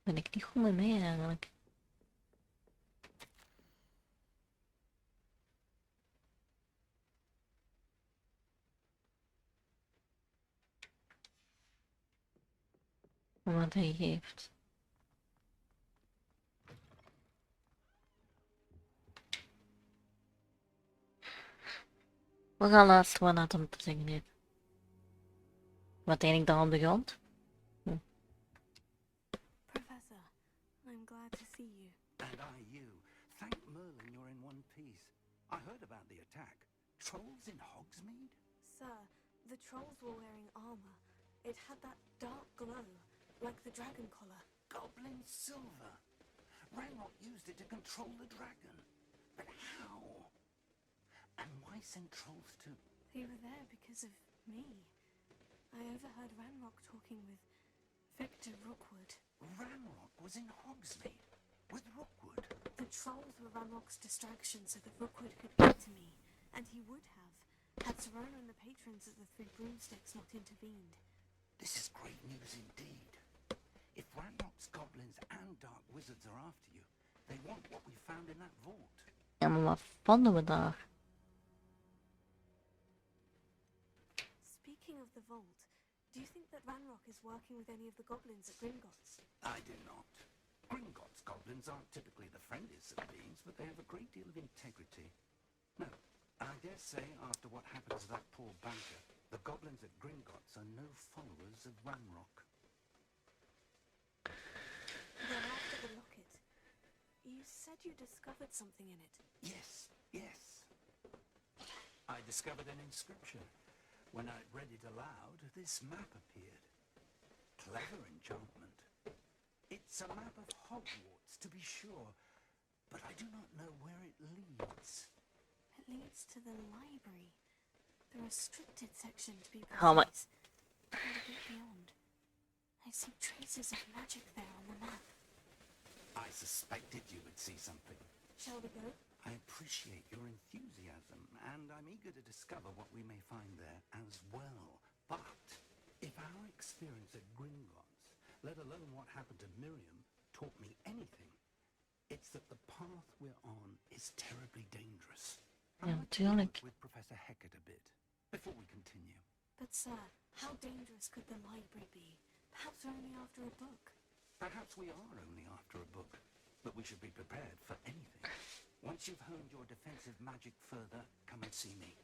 Ben ik niet goed mee eigenlijk. Wat hij geeft. We gaan laatst wat naar hem te zeggen heeft. Wat eigenlijk dan op de grond. Professor, I'm glad to see you. And I you. Thank Merlin you're in one piece. I heard about the attack. Trolls in Hogsmeade? Sir, the trolls were wearing armor. It had that dark glow, like the dragon collar. Goblin silver. Ranrock used it to control the dragon. But how? And why send trolls to... They were there because of me. I overheard Ranrock talking with Victor Rookwood. Ranrock was in Hogsmeade with Rookwood. The trolls were Ranrock's distraction so that Rookwood could get to me. And he would have, had Serona and the patrons of the Three Broomsticks not intervened. This is great news indeed. If Ranrock's goblins and dark wizards are after you, they want what we found in that vault. Ja, maar wat vonden we daar? Speaking of the vault, do you think that Ranrock is working with any of the goblins at Gringotts? I do not. Gringotts goblins aren't typically the friendliest of beings, but they have a great deal of integrity. No, I dare say after what happened to that poor banker, the goblins at Gringotts are no followers of Ranrock. They're after the locket. You said you discovered something in it. Yes, yes. I discovered an inscription. When I read it aloud, this map appeared. Clever enchantment. It's a map of Hogwarts, to be sure, but I do not know where it leads. It leads to the library. The restricted section, to be How much? precise. And a bit beyond. I see traces of magic there on the map. I suspected you would see something. Shall we go? I appreciate your enthusiasm, and I'm eager to discover what we may find there as well. But if our experience at Gringotts, let alone what happened to Miriam, taught me anything, it's that the path we're on is terribly dangerous. Ja, I'd like to natuurlijk. talk with Professor Hecat a bit before we continue. But sir, how dangerous could the library be? Perhaps we're only after a book. Perhaps we are only after a book, but we should be prepared for anything. Once you've honed your defensive magic further, come and see me.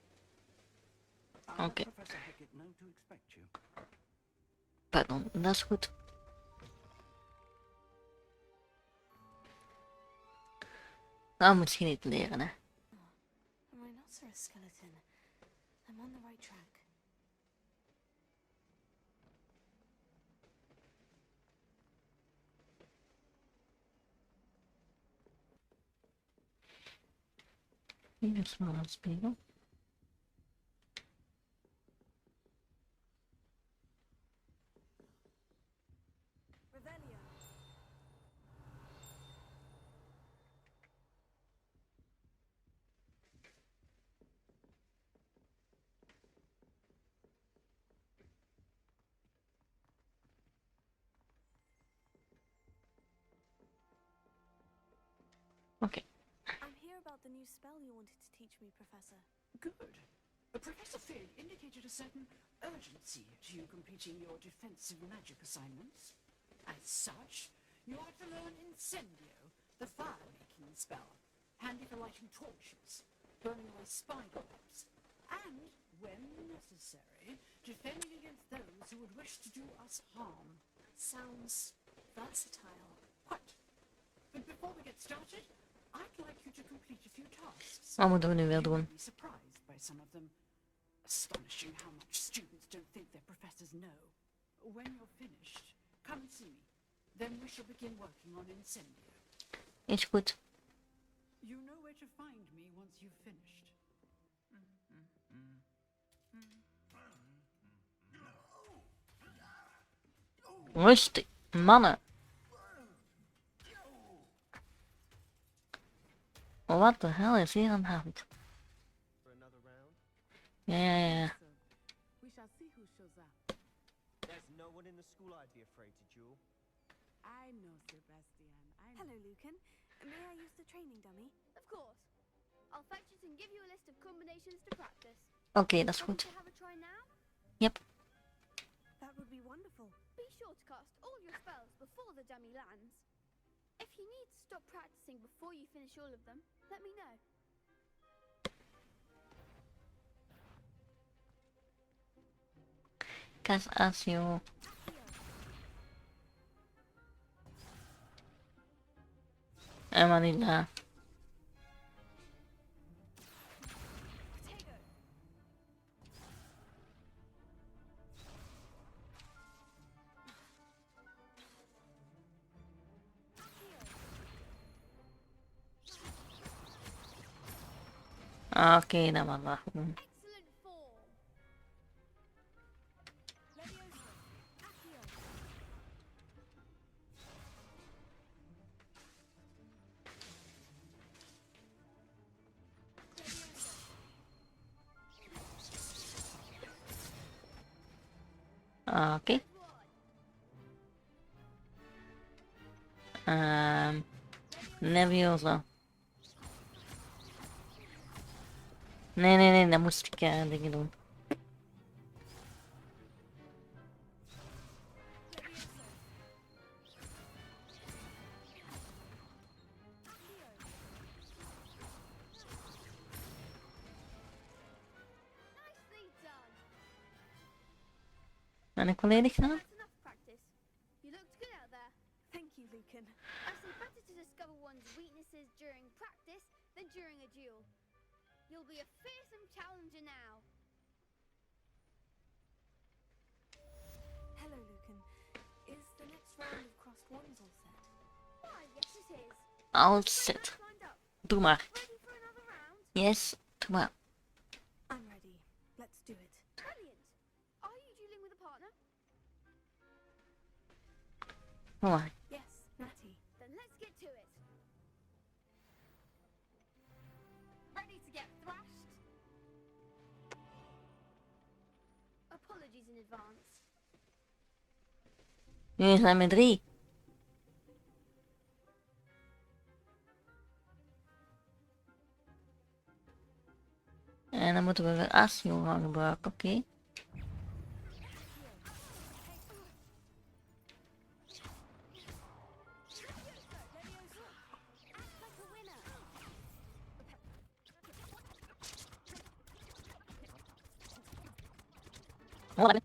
I'll let Okay. Professor Hecat know to expect you. Pardon, dat is goed. Nou, misschien niet leren, hè. A rhinoceros skeleton. I'm on the right track. Hier is wel een spiegel. Revelio. Oké. I'm here about the new spell you wanted to teach me, Professor. Good. Professor Fig indicated a certain urgency to you completing your defensive magic assignments. As such, you are to learn Incendio, the fire-making spell, handy for lighting torches, burning away spider webs, and, when necessary, defending against those who would wish to do us harm. Sounds versatile. Quite. But before we get started, I'd like you to complete a few tasks. Wat moeten we nu weer You doen? will be surprised by some of them. Astonishing how much students don't think their professors know. When you're finished, come and see me. Then we shall begin working on Incendio. Is goed. You know where to find me once you've finished. Rustig, mannen. Wat de hel is hier aan de hand? Ja. We shall see who shows up. There's no one in the school I'd be afraid to duel. I know, Sebastian. I know. Hello, Lucan. May I use the training dummy? Of course. I'll fetch it and give you a list of combinations to practice. Oké, dat is Want goed. to have a try now? Yep. That would be wonderful. Be sure to cast all your spells before the dummy lands. If you need to stop practicing before you finish all of them, let me know. Casasio. En Manila. Potato. Oké, dat mag wel doen. Excellent form. Leviosa. Accio. Oké. Nerviosa. Nee, dat moest ik dingen doen. Nicely done. Ben ik volledig gedaan? That's enough practice. You looked good out there. Thank you, Lucan. I say better to discover one's weaknesses during practice than during a duel. You'll be a fearsome challenger now. Hello, Lucan. Is the next round of crossed wands all set? Why, yes it is. All Got set. match lined up. Doe maar. Ready for another round? Yes, doe maar. I'm ready. Let's do it. Brilliant. Are you dueling with a partner? Doe maar. Yes, Natty. Then let's get to it. Ready to get thrashed? Apologies in advance. Nu zijn we 3. En dan moeten we weer Asio gaan gebruiken, oké. Oh, ah,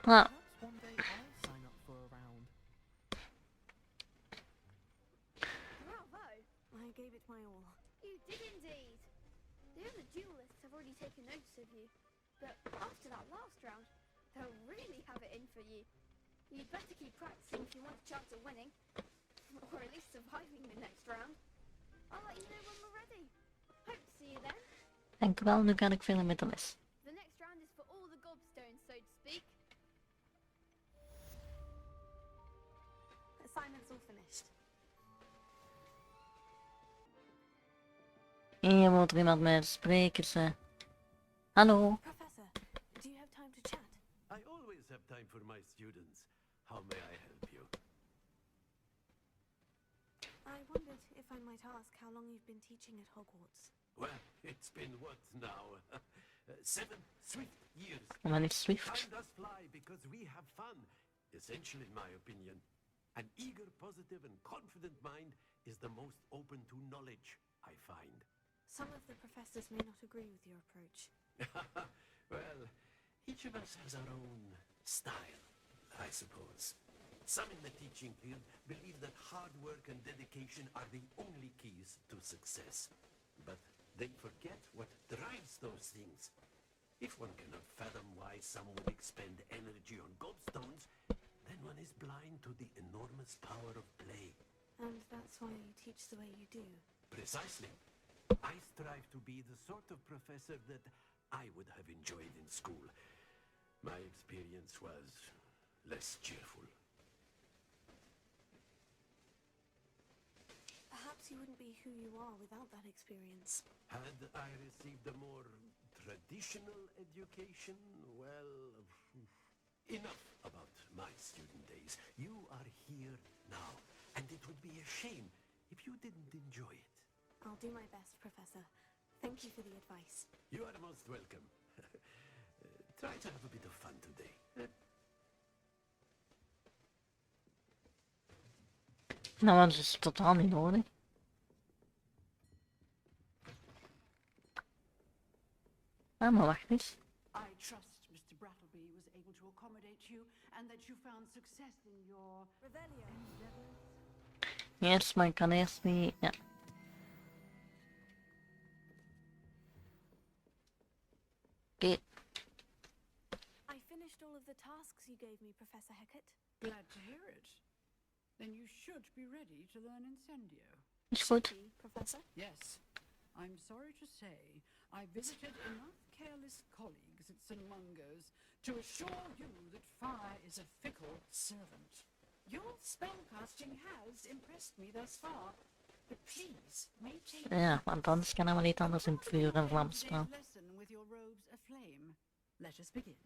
Perhaps one day I'll sign up for a round. Bravo. I gave it my all. You did indeed. The other duelists have already taken notice of you. But after that last round, they'll really have it in for you. You'd better keep practicing if you want a chance at winning. Or at least surviving the next round. I'll let you know when we're ready. Hope to see you then. dank u wel. Nu kan ik verder met de les. The next round is for all the gobstones, so to speak. Assignment's all finished. Hier moet er iemand met spreken ze. Hallo. Professor, do you have time to chat? I always have time for my students. How may I help you? I wondered if I might ask how long you've been teaching at Hogwarts. Well, it's been what now? 7 swift years. Maar niet Swift. Time does fly because we have fun. Essential in my opinion. An eager, positive and confident mind is the most open to knowledge, I find. Some of the professors may not agree with your approach. Well, each of us has our own style, I suppose. Some in the teaching field believe that hard work and dedication are the only keys to success. But they forget what drives those things. If one cannot fathom why some would expend energy on gobstones, then one is blind to the enormous power of play. And that's why you teach the way you do. Precisely. I strive to be the sort of professor that I would have enjoyed in school. My experience was less cheerful. Perhaps you wouldn't be who you are without that experience. Had I received a more traditional education, well, enough about my student days. You are here now, and it would be a shame if you didn't enjoy it. I'll do my best, Professor. Thank you for the advice. You are most welcome. Try to have a bit of fun today. Nou, dat is totaal niet nodig. Ah, maar wacht eens. I trust Mr. Brattleby was able to accommodate you and that you found success in your endeavors. Yes, maar ik kan eerst niet... Ja. Oké. I finished all of the tasks you gave me, Professor Hecat. Glad to hear it. Then you should be ready to learn Incendio. Is goed. Should be, Professor. Yes. I'm sorry to say I visited enough careless colleagues at St. Mungo's to assure you that fire is a fickle servant. Your spellcasting has impressed me thus far, but please maintain Ja, want anders kan hij wel niet anders in vuur en vlam staan. lesson with your robes aflame. Let us begin.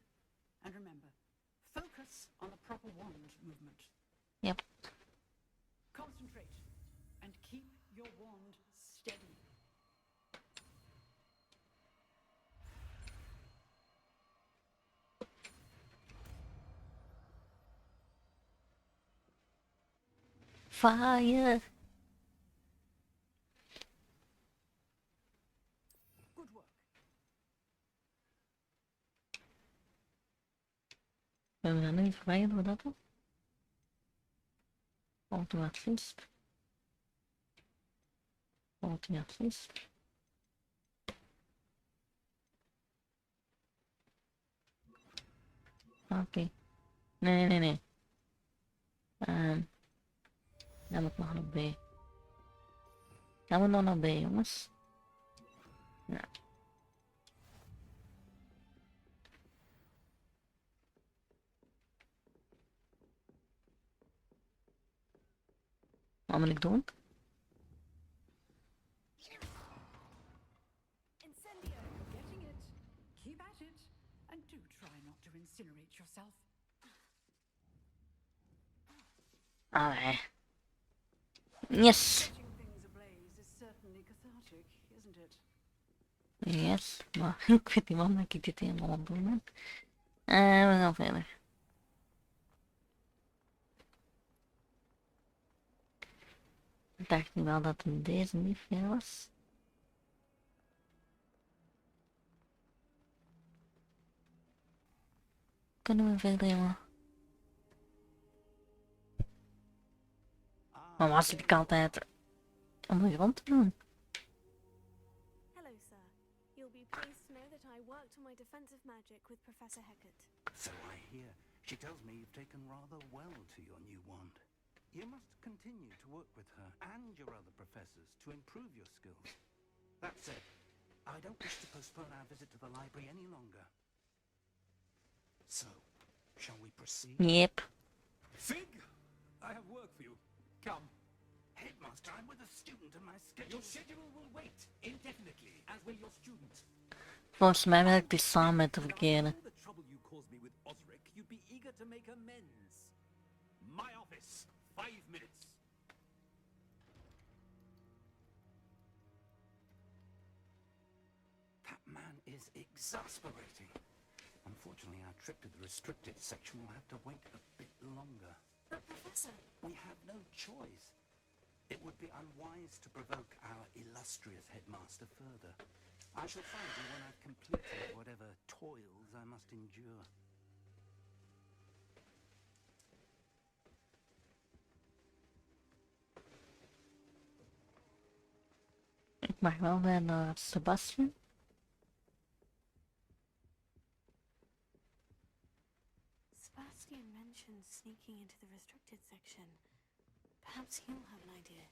And remember, focus on the proper wand movement. Yep. Concentrate and keep your wand steady. Fire! Good work. Hebben we dat nu verwijderd door dat dan? Automatisst. Automatisst. Oké. Nee. Dan moet ik nog naar B. Dan moet nog naar B, jongens. Ja. Wat moet ik doen? Incendio! Getting it. Keep at it. And do try not to incinerate yourself. Allee. Yes. Setting things ablaze is certainly cathartic, isn't it? Yes. Maar ik weet niet waarom ik dit helemaal aan het doen ben. En we gaan verder. Ik dacht nu wel dat het deze niet veel was. Kunnen we verder, jongen? Maar waar zit ik altijd om de grond te doen? Hello, sir. You'll be pleased to know that I worked on my defensive magic with Professor Hecat. So I hear. She tells me you've taken rather well to your new wand. You must continue to work with her and your other professors to improve your skills. That said, I don't wish to postpone our visit to the library any longer. So, shall we proceed? Yep. Fig, I have work for you. Come. Headmaster, I'm with a student and my schedule... Your schedule will wait indefinitely, as will your student. Volgens mij werkt hij samen met de verkeerde. All the trouble you caused me with Osric, you'd be eager to make amends. My office, 5 minutes. That man is exasperating. Unfortunately, our trip to the restricted section will have to wait a bit longer. But, Professor, We have no choice. It would be unwise to provoke our illustrious headmaster further. I shall find you when I've completed whatever toils I must endure. Ik mag wel weer naar Sebastian. Sebastian mentioned sneaking into the restricted section. Perhaps he'll have an idea.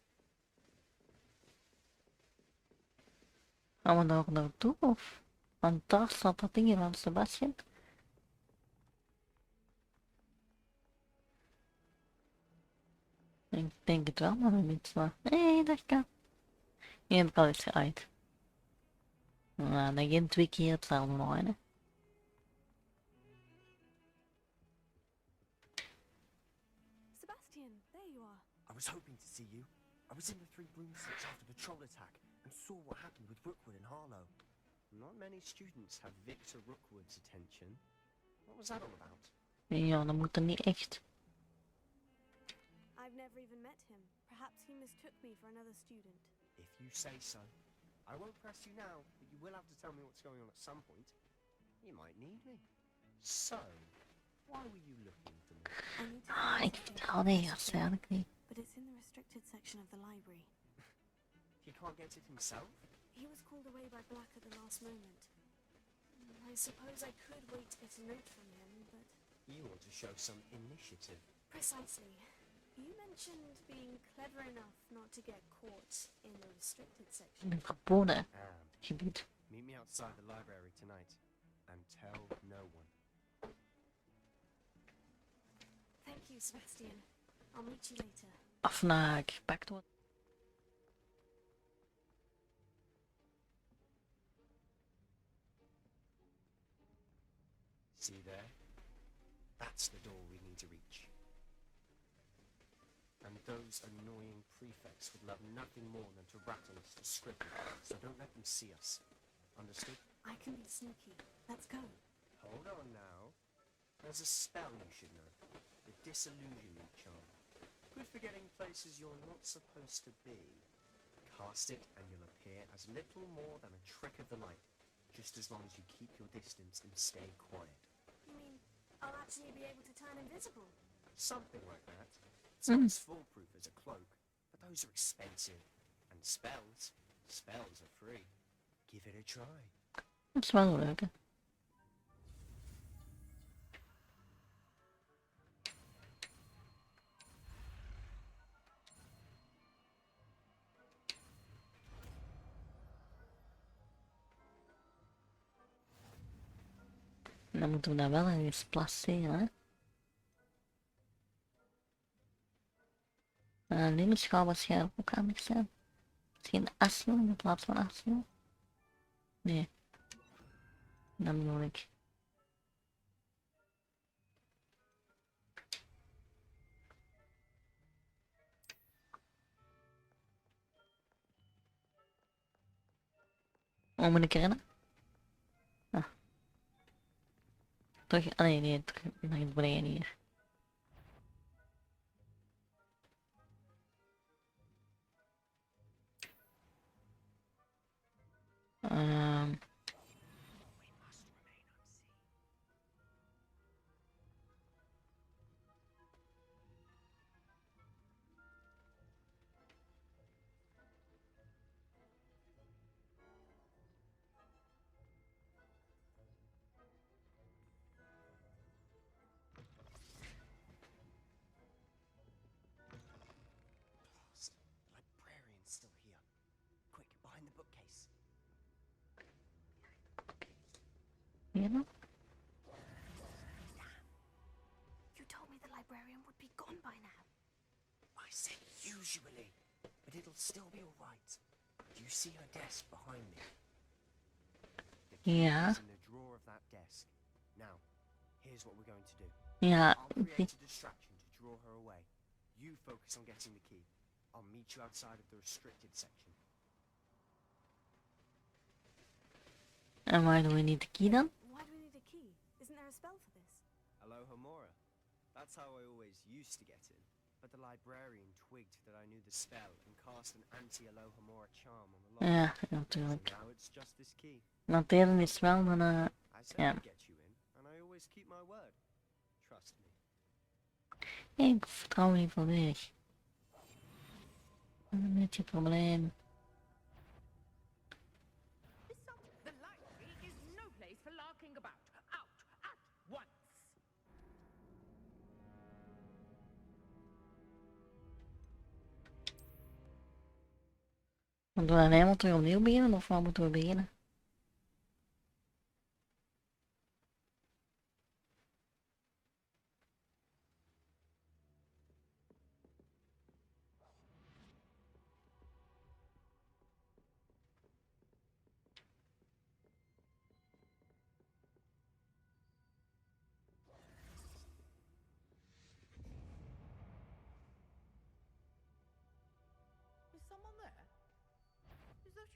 Gaan we daar naartoe of? Want daar staat dat ding van Sebastian. Ik denk het wel, maar niet zo. Nee, dat kan. Hier heb ik al eens uit. Nou, dan geen 2 keer hetzelfde nooit, hè. Sebastian, there you are. I was hoping to see you. I was in the Three Broomsticks after the troll attack and saw what happened with Rookwood and Harlow. Not many students have Victor Rookwood's attention. What was that all about? Ja, dan moet er niet echt. I've never even met him. Perhaps he mistook me for another student. If you say so. I won't press you now, but you will have to tell me what's going on at some point. You might need me. So, why were you looking for me? I need to Ah, find ik something vertrouw niet, for dat Sebastian, eigenlijk niet. but it's in the restricted section of the library. He can't get it himself? He was called away by Black at the last moment. I suppose I could wait to get a note from him, but... You ought to show some initiative. Precisely. You mentioned being clever enough not to get caught in the restricted section. Een verboden And gebied. meet me outside the library tonight. And tell no one. Thank you, Sebastian. I'll meet you later. Afnaak, gepakt wordt. See there? That's the door we need to reach. And those annoying prefects would love nothing more than to rattle us to scribble, so don't let them see us. Understood? I can be sneaky. Let's go. Hold on now. There's a spell you should know. The Disillusionment Charm. Good for getting places you're not supposed to be. Cast it and you'll appear as little more than a trick of the light, just as long as you keep your distance and stay quiet. You mean I'll actually be able to turn invisible? Something like that. It's not as foolproof as a cloak, but those are expensive. And spells are free. Give it a try. Dat is wel leuk, hè. En dan moeten we daar wel eens placeren, hè. Lily zou waarschijnlijk ook handig zijn. Misschien Aslo in plaats van Aslo. Nee. Dat bedoel ik. Hoe moet ik rennen? Ah. Terug. Ah nee, terug naar het brein hier. Blast. The librarian's still here. Quick, behind the bookcase. Hier nog? You told me the librarian would be gone by now. I said usually, but it'll still be alright. Do you see her desk behind me? The key Yeah. is in the drawer of that desk. Now, here's what we're going to do. Ja, I'll create a distraction to draw her away. You focus on getting the key. I'll meet you outside of the restricted section. en why do we need the key dan? Why do we need a key? Isn't there a spell for this? Alohomora. That's how I always used to get in. But the librarian twigged that I knew the spell and cast an anti-Alohomora charm on the lock. Ja, So natuurlijk. now it's just this key. Noteren is wel dan I said Yeah. I'd get you in, and I always keep my word. Trust me. ik vertrouw je volledig. Een beetje probleem. The library is no place for larking about. Out at once. Moeten we dan helemaal terug opnieuw beginnen of waar moeten we beginnen?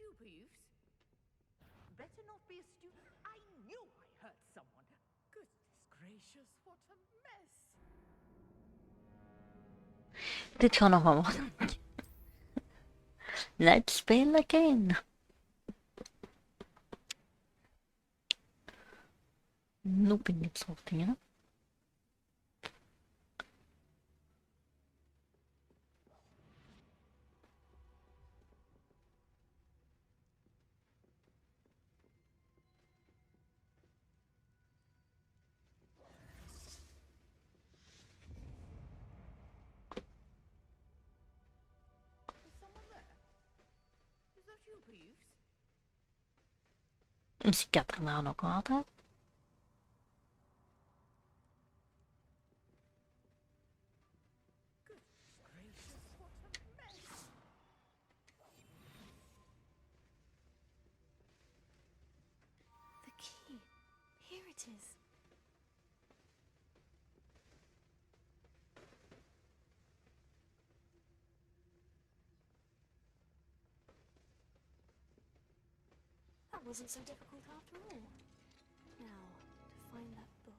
you, Peeves? Better not be a I knew I hurt someone. Goodness gracious, what a mess. Dit kan nog wel wat. Let's play again. Nope in dit soort dingen. Is someone there? Is that you, Peeves? Dus ik heb er nou nog altijd. Gracious, what a mess. The key. Here it is. That wasn't so difficult after all. Now, to find that book.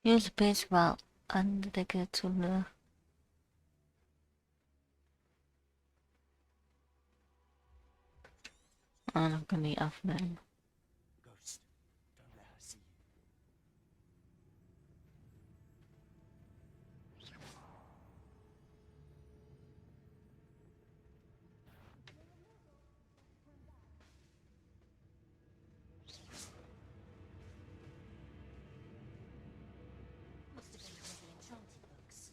Hier is bezig wel aan de dikke toen. Dan kan die afnemen. Ghost, don't let her see you. Must have been one of the enchanted books.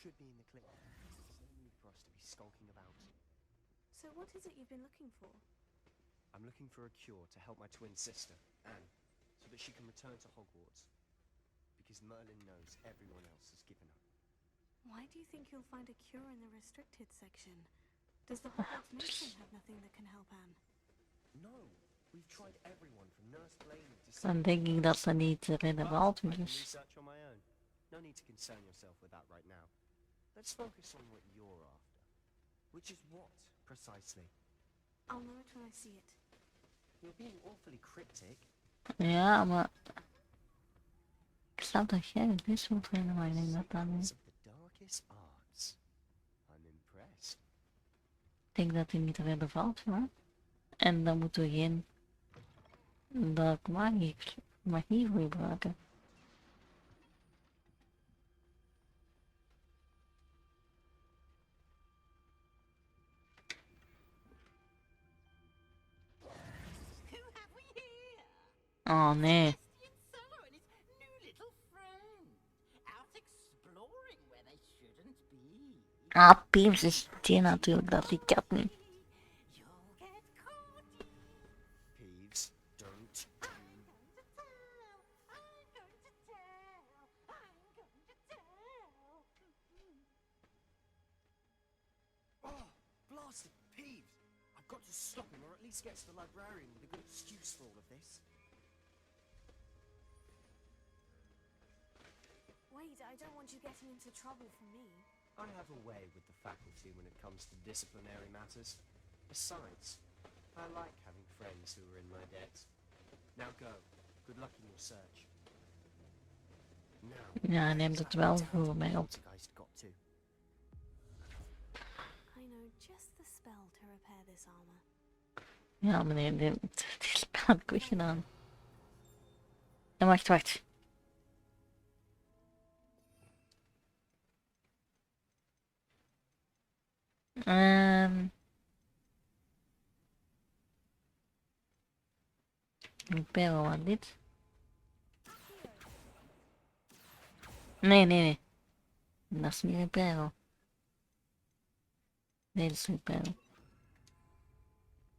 Should be in the clip. No need for us to be skulking about. So what is it you've been looking for? I'm looking for a cure to help my twin sister, Anne, so that she can return to Hogwarts. Because Merlin knows everyone else has given up. Why do you think you'll find a cure in the restricted section? Does the Hogwarts Mission have nothing that can help Anne? No, we've tried everyone from Nurse Blaney to Dan denk ik dat ze niet relevant I can is. research on my own. No need to concern yourself with that right now. Let's focus on what you're after. Which is what, precisely? I'll know it when I see it. You're being awfully cryptic. Ja, maar ik snap dat jij het best wilt vinden, maar ik denk dat dat niet. Of the darkest arts. I'm impressed. Ik denk dat hij niet relevant is, hoor. En dan moeten we geen dark magie voor gebruiken. Who have we here? Oh nee. Cello and his new little friend. Out exploring where they shouldn't be. Ah, Piems is die natuurlijk, dat die kat niet. You'll get caught. Peeves, don't. I'm going to tell. I'm going to tell. I'm going to tell. Oh, blasted Peeves! I've got to stop him, or at least get to the librarian with a good excuse for all of this. Wait, I don't want you getting into trouble for me. I have a way with the faculty when it comes to disciplinary matters. Besides, I like having friends who are in my debt. Now go. Good luck in your search. Now, Ja, neemt het wel voor mij op. Poltergeist got to. I know just the spell to repair this armor. Ja, meneer, die spel heb ik weer gedaan. En wacht. Ik ben wel aan dit. Nee, nee, nee. Dat is niet een pijl. Nee, dat is een pijl.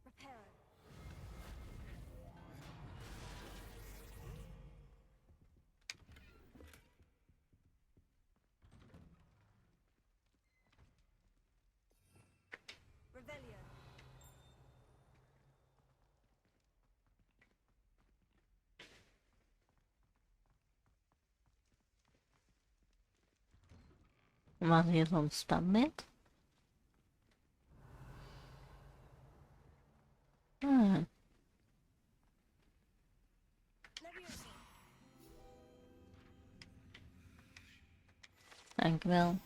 Repair. Revelio. Was hier zo'n standbeeld? Ah, Leviosa. dankjewel.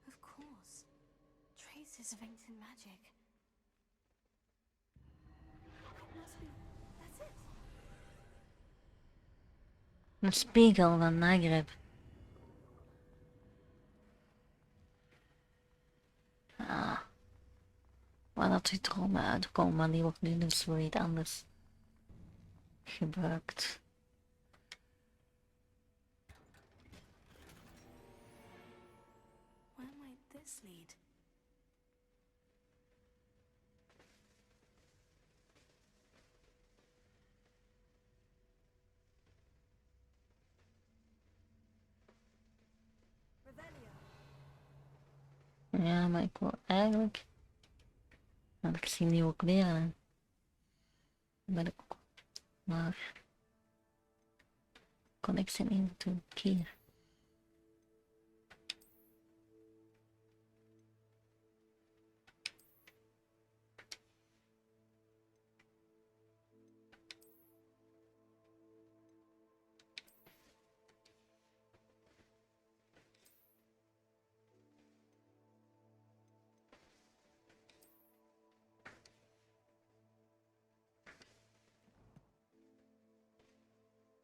Of course. Traces of ancient magic. Must be. That's it. Een spiegel van Nagreb. Ah, waar dat die dromen uitkomen, maar die wordt nu dus voor iets anders gebruikt. Where might this lead? Revelio. Ja, maar ik wil eigenlijk... Want ik zie nieuwe kleren. Dan ben ik ook... Maar... Connectie into keer.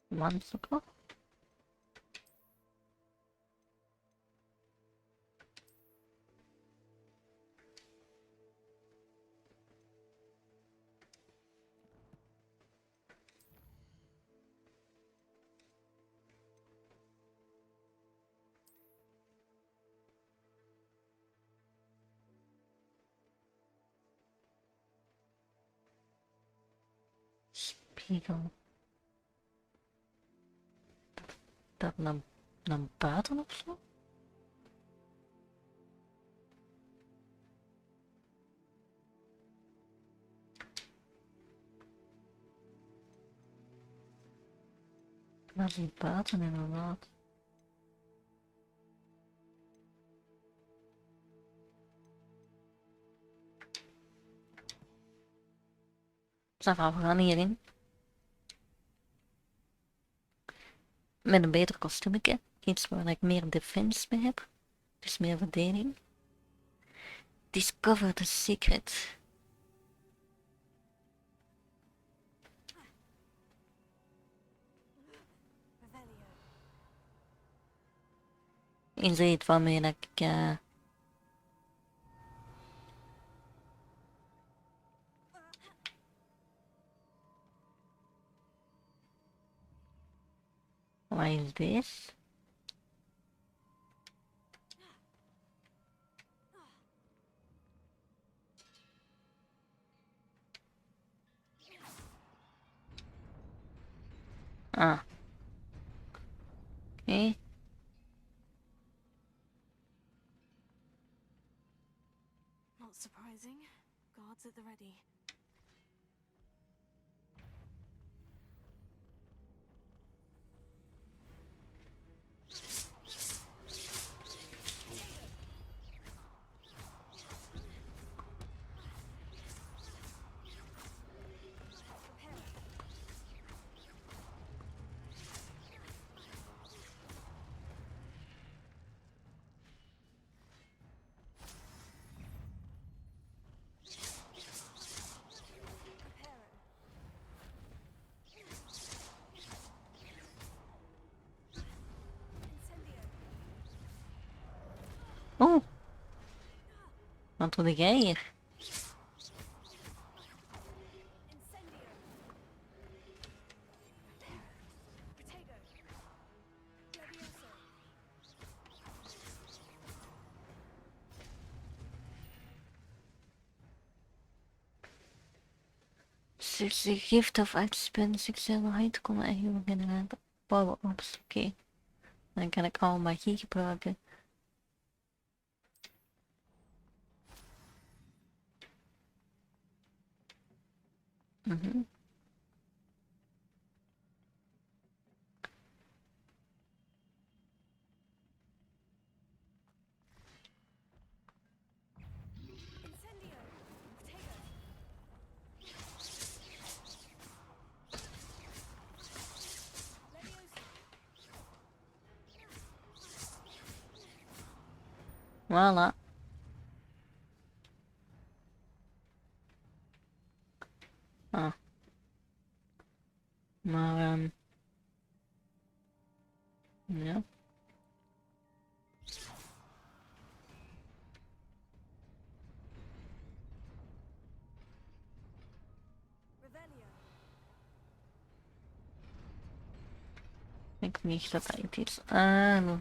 Mansuko? Spiegel. Dat naar buiten of zo? Naar die buiten inderdaad. Zafra, we gaan hierin. Met een beter kostuumetje. Iets waar ik meer defense mee heb. Dus meer verdediging. Discover the secret. Revelio. Inziet waarmee dat ik... Wat is deze? Ah. Oké. Not surprising. Guards at the ready. Oh, wat doe jij hier? Incendio. Protego. Levioso. The gift of uitspelen, succesvolheid komen en heel generator power-ups. Oké. Dan kan ik al magie gebruiken. Incendio. Protego. Levioso. Voilà. Ah. Maar, ja. Revelio. Ik weet niet dat dat iets is. Ah.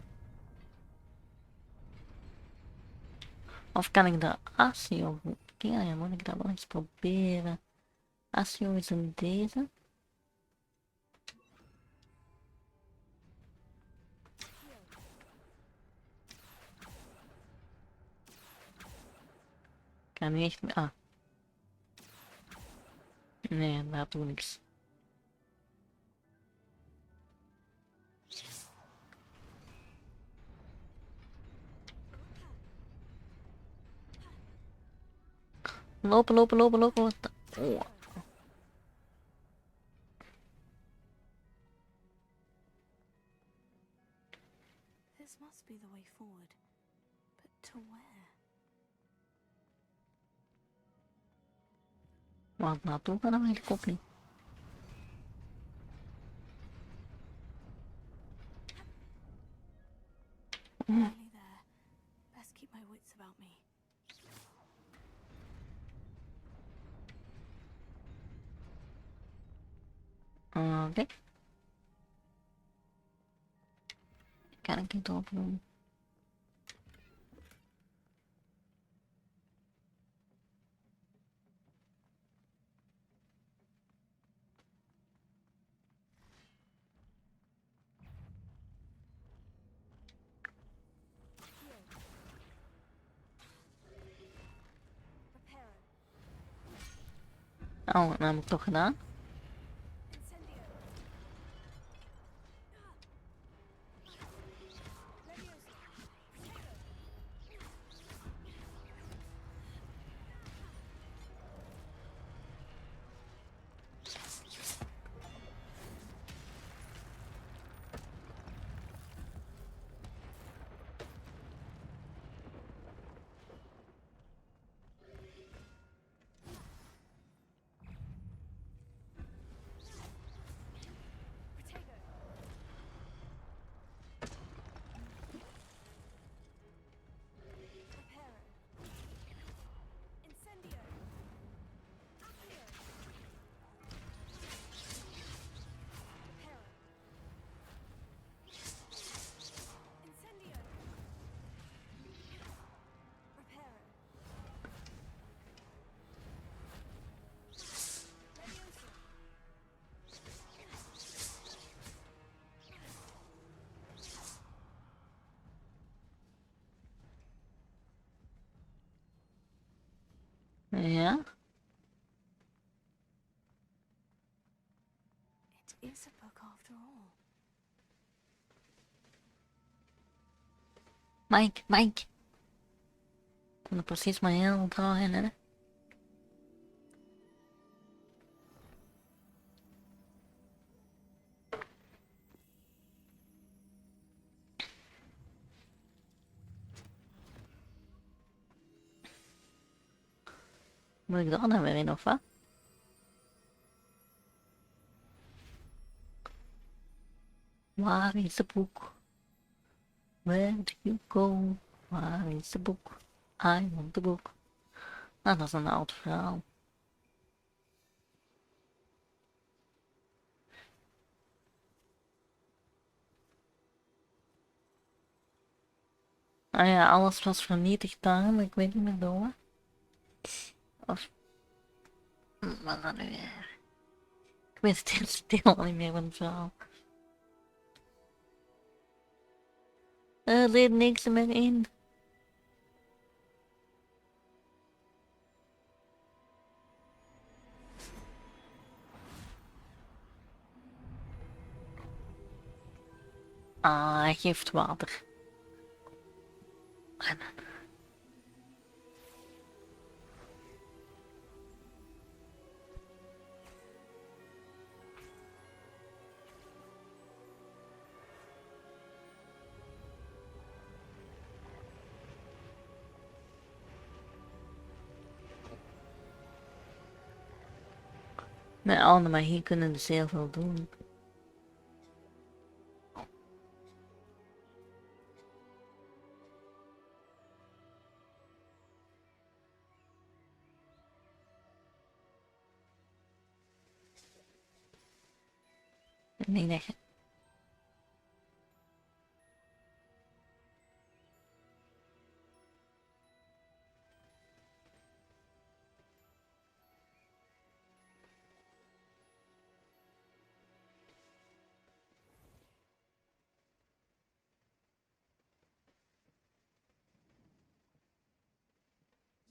Of kan ik de Asio? Ja, moet ik dat wel eens proberen. Asio is in deze. Kan niet echt meer. Ah. Nee, dat doet niks. Lopen, lopen, lopen, lopen. Wat de... Oh. This must be the way forward. But to where? Wat naartoe kan dan eigenlijk ook niet. Nearly there. Best keep my wits about me. Oké. Kan ik het opdoen? Reparo. Oh, dat heb ik toch gedaan. Incendio. Levioso. Protego. Protego. Reparo. Incendio. Accio. Reparo. Incendio. Reparo. Levioso. Ja. It is a book after all. Mike, Mike. Ik kon er precies maar heel trouw herinneren. Moet ik er dan weer in of wat? Waar is het boek? Where do you go? Waar is de boek? I want the book. Nou, dat is een oud verhaal. Ah ja, alles was vernietigd daar, maar ik weet niet meer door. Of... Wat dan nu weer? Ik weet het eerste deel al niet meer van het verhaal. Er zit niks meer in. Ah, giftwater. Met alle magie kunnen dus heel veel doen. Nee, nee.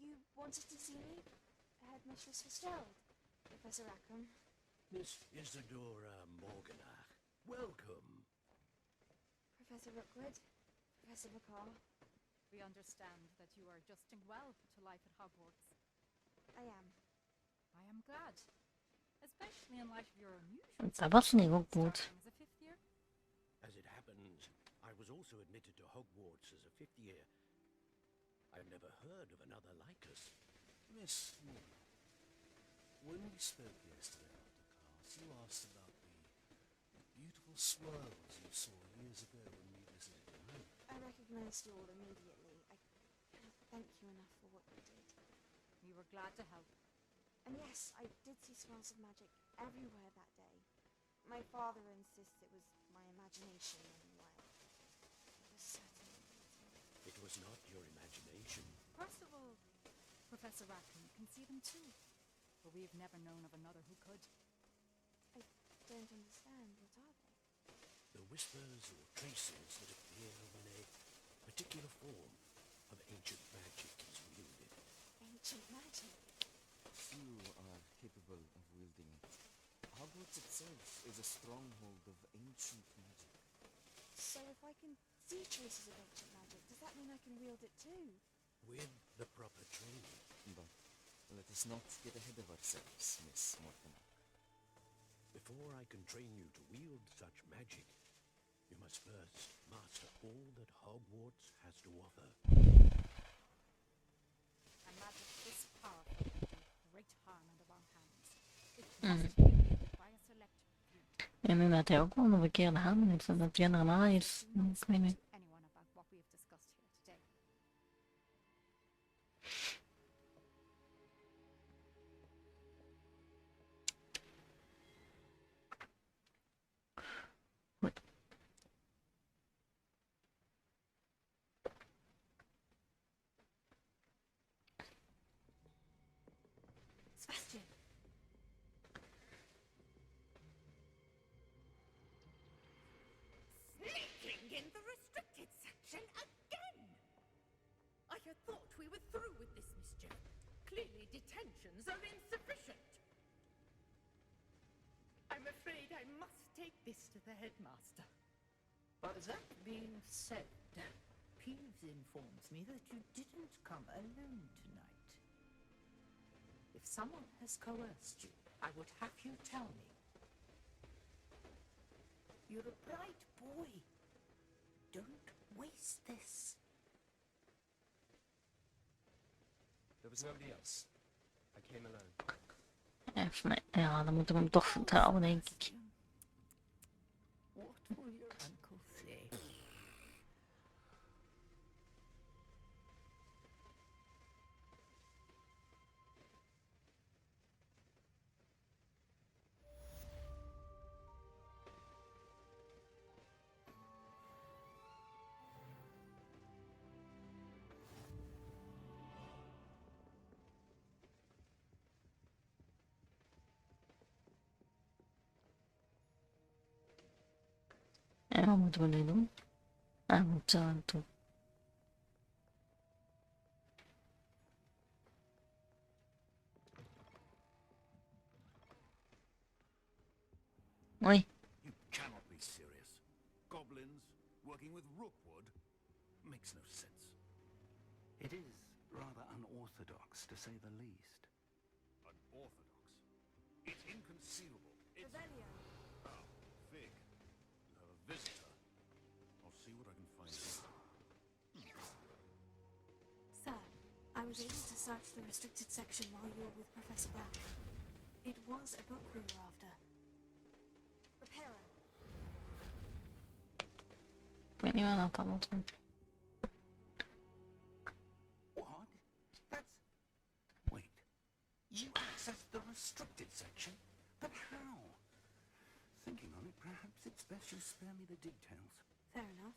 You wanted to see me? Headmistress Fitzgerald. Professor Rackham. Miss Isadora Morganach, welcome. Professor Rookwood. Professor McCall. We understand that you are adjusting well to life at Hogwarts. I am. I am glad. Especially in light of your unusual Dat was niet ook goed. starting as a fifth year. As it happens, I was also admitted to Hogwarts as a fifth year. I've never heard of another like us. Miss Moore, when we spoke yesterday after class, you asked about the beautiful swirls you saw years ago when we visited your home. I recognized you all immediately. I can't thank you enough for what you did. We were glad to help. And yes, I did see swirls of magic everywhere that day. My father insists it was my imagination and, well, it was certainly beautiful. It was not your imagination. Percival, Professor Rackham can see them too. But we have never known of another who could. I don't understand. What are they? The whispers or traces that appear when a particular form of ancient magic is wielded. Ancient magic? Few are capable of wielding it. Hogwarts itself is a stronghold of ancient magic. So if I can see traces of ancient magic, does that mean I can wield it too? With the proper training. But let us not get ahead of ourselves, Miss Mortimer. Before I can train you to wield such magic, you must first master all that Hogwarts has to offer. A magic this powerful can do great harm in the wrong hands. It must be wielded by a select few. En nu dat hij ook wel een verkeerde hand heeft, dat het normaal is. Do not Ik weet speak niet. to anyone about what we have discussed here today. Sebastian! Sneaking in the restricted section again! I had thought we were through with this mischief. Clearly detentions are insufficient. I'm afraid I must take this to the headmaster. But that being said, Peeves informs me that you didn't come alone tonight. If someone has coerced you, I would have you tell me. You're a bright boy. Don't waste this. There was nobody else. I came alone. Even, ja, dan moeten we hem toch vertrouwen, denk ik. What will your uncle say? Wat moeten we nu doen? Ah, we moeten zo naartoe. Oei. You cannot be serious. Goblins working with rookwood makes no sense. It is rather unorthodox, to say the least. Unorthodox? It's inconceivable. It's... Ah, Fig. You have a visitor. I'll see what I can find out. Sir, I was able to search the restricted section while you were with Professor Black. It was a book we were after. Reparo. Ik weet niet wat dat allemaal doen. What? That's... Wait. You accessed the restricted section? But how? Thinking on it, perhaps it's best you spare me the details. Fair enough.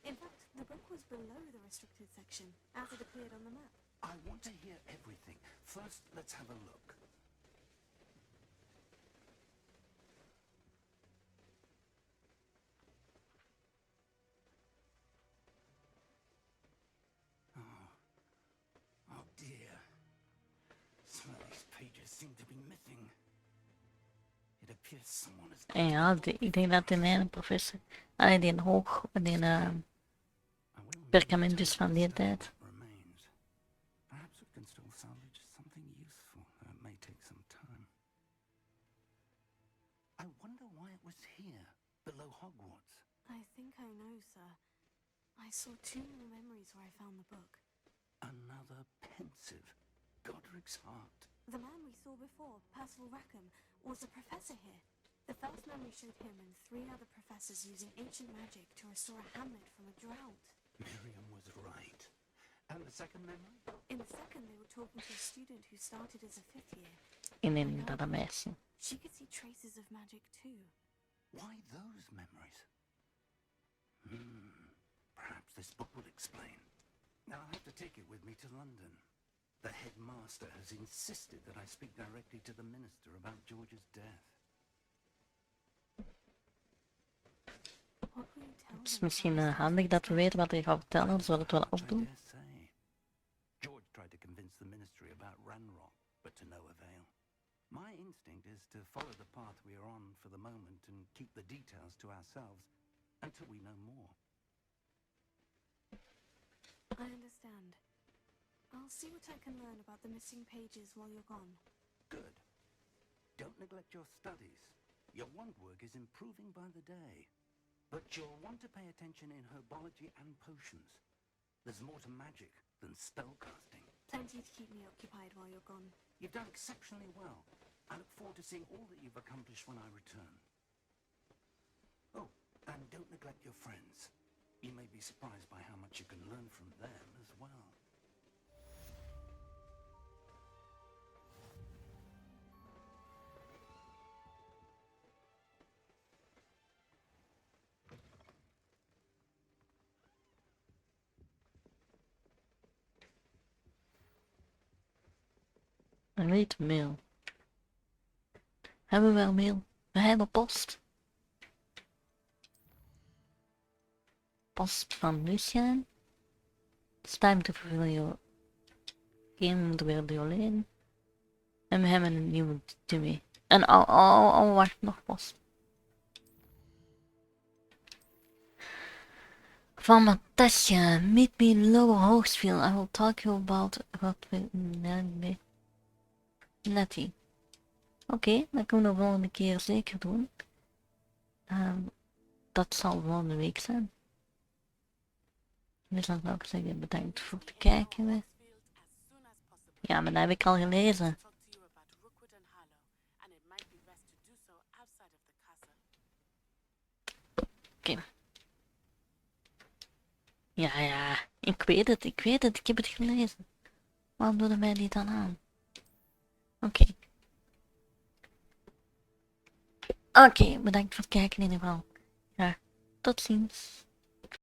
In fact, the book was below the restricted section, as it appeared on the map. I want to hear everything. First, let's have a look. Oh dear. Some of these pages seem to be missing. It appears someone has... En ja, ik denk dat in een professor, die een hoog, perkament is van die tijd. remains. Perhaps we can still salvage something useful, though it may take some time. I wonder why it was here, below Hogwarts. I think I know, sir. I saw 2 more memories where I found the book. Another pensive. Godric's heart. The man we saw before, Percival Rackham, was a professor here. The first memory showed him and 3 other professors using ancient magic to restore a hamlet from a drought. Miriam was right. And the second memory? In the second, they were talking to a student who started as a 5th year. En in dat meisje. She could see traces of magic too. Why those memories? Perhaps this book will explain. Now I'll have to take it with me to London. The headmaster has insisted that I speak directly to the minister about George's death. What will you tell Het is them? misschien handig dat we weten wat hij gaat vertellen, zodat we het wel I opdoen. dare say. George tried to convince the ministry about Ranrock, but to no avail. My instinct is to follow the path we are on for the moment and keep the details to ourselves until we know more. I understand. I'll see what I can learn about the missing pages while you're gone. Good. Don't neglect your studies. Your wand work is improving by the day. But you'll want to pay attention in herbology and potions. There's more to magic than spellcasting. Plenty to keep me occupied while you're gone. You've done exceptionally well. I look forward to seeing all that you've accomplished when I return. Oh, and don't neglect your friends. You may be surprised by how much you can learn from them as well. Read mail. Hebben we wel mail? We hebben post. Post van Lucien. It's time to fulfill your game to weer alleen. En we hebben een nieuwe Timmy. En wacht, nog post. Van Natasja, meet me in Lower Hogsfield. I will talk you about what we... Nee. Nettie. Oké, dat kunnen we de volgende keer zeker doen. Dat zal volgende week zijn. Dus dan zou ik zeggen bedankt voor het kijken. Ja, maar dat heb ik al gelezen. Oké. Ja, ik weet het, ik heb het gelezen. Waarom doe je mij die dan aan? Oké. Oké, bedankt voor het kijken in ieder geval. Ja, tot ziens.